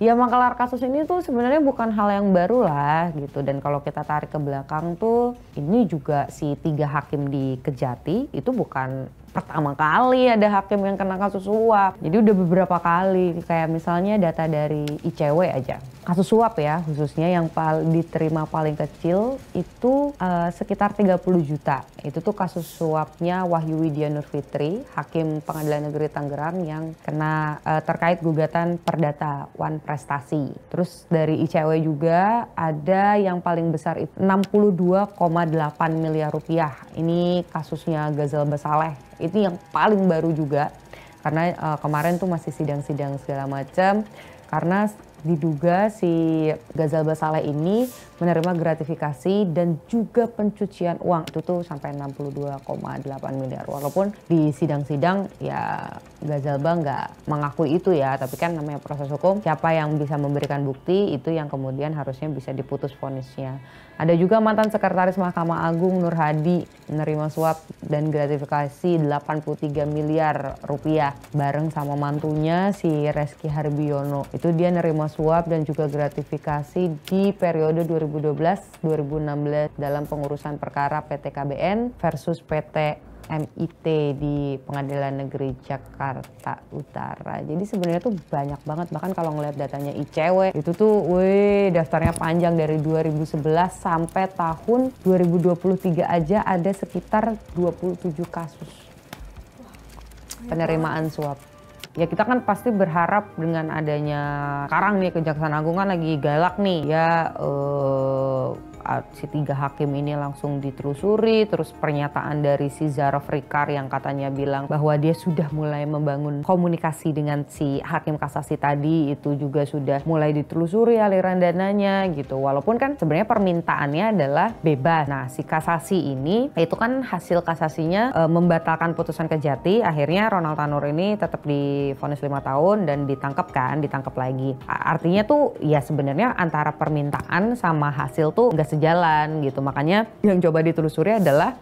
Ya maklar kasus ini tuh sebenarnya bukan hal yang baru lah gitu, dan kalau kita tarik ke belakang tuh ini juga si 3 hakim di Kejati itu bukan pertama kali ada hakim yang kena kasus suap. Jadi udah beberapa kali, kayak misalnya data dari ICW aja. Kasus suap ya, khususnya yang diterima paling kecil itu sekitar 30 juta. Itu tuh kasus suapnya Wahyu Widya Nur Fitri, Hakim Pengadilan Negeri Tangerang yang kena terkait gugatan perdata Wan Prestasi. Terus dari ICW juga ada yang paling besar itu 62,8 miliar rupiah. Ini kasusnya Ghazal Basaleh. Itu yang paling baru juga, karena kemarin tuh masih sidang-sidang segala macam, karena diduga si Ghazal Basaleh ini menerima gratifikasi dan juga pencucian uang. Itu tuh sampai 62,8 miliar. Walaupun di sidang-sidang ya Ghazal nggak mengakui itu ya, tapi kan namanya proses hukum, siapa yang bisa memberikan bukti itu yang kemudian harusnya bisa diputus vonisnya. Ada juga mantan Sekretaris Mahkamah Agung Nur Hadi menerima suap dan gratifikasi 83 miliar rupiah bareng sama mantunya si Reski Harbiono. Itu dia nerima suap dan juga gratifikasi di periode 2012-2016 dalam pengurusan perkara PT KBN versus PT MIT di Pengadilan Negeri Jakarta Utara. Jadi sebenarnya tuh banyak banget, bahkan kalau ngeliat datanya ICW itu tuh daftarnya panjang dari 2011 sampai tahun 2023 aja ada sekitar 27 kasus penerimaan suap. Ya kita kan pasti berharap dengan adanya sekarang nih Kejaksaan Agung kan lagi galak nih ya, si 3 hakim ini langsung ditelusuri. Terus pernyataan dari si Zaraf Rikar yang katanya bilang bahwa dia sudah mulai membangun komunikasi dengan si hakim kasasi tadi, itu juga sudah mulai ditelusuri aliran dananya gitu. Walaupun kan sebenarnya permintaannya adalah bebas. Nah si kasasi ini itu kan hasil kasasinya membatalkan putusan Kejati. Akhirnya Ronald Tanur ini tetap divonis 5 tahun dan ditangkap lagi. Artinya tuh ya sebenarnya antara permintaan sama hasil tuh nggak sejalan gitu. Makanya yang coba ditelusuri adalah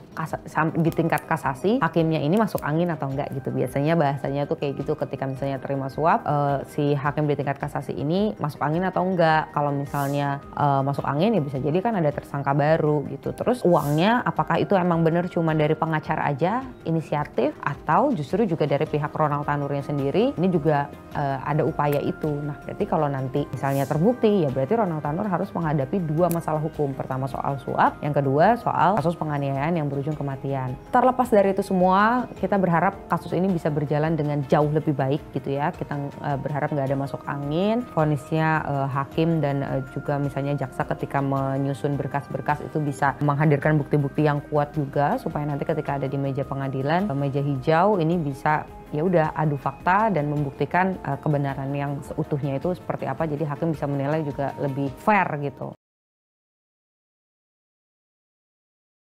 di tingkat kasasi hakimnya ini masuk angin atau enggak gitu. Biasanya bahasanya tuh kayak gitu ketika misalnya terima suap, si hakim di tingkat kasasi ini masuk angin atau enggak. Kalau misalnya masuk angin ya bisa jadi kan ada tersangka baru gitu. Terus uangnya apakah itu emang bener cuma dari pengacara aja inisiatif atau justru juga dari pihak Ronald Tanurnya sendiri. Ini juga ada upaya itu. Nah berarti kalau nanti misalnya terbukti ya berarti Ronald Tanur harus menghadapi 2 masalah hukum. Pertama soal suap, yang kedua soal kasus penganiayaan yang berujung kematian. Terlepas dari itu semua, kita berharap kasus ini bisa berjalan dengan jauh lebih baik gitu ya. Kita berharap nggak ada masuk angin, vonisnya hakim dan juga misalnya jaksa ketika menyusun berkas-berkas itu bisa menghadirkan bukti-bukti yang kuat juga, supaya nanti ketika ada di meja pengadilan, meja hijau ini bisa ya udah adu fakta dan membuktikan kebenaran yang seutuhnya itu seperti apa, jadi hakim bisa menilai juga lebih fair gitu.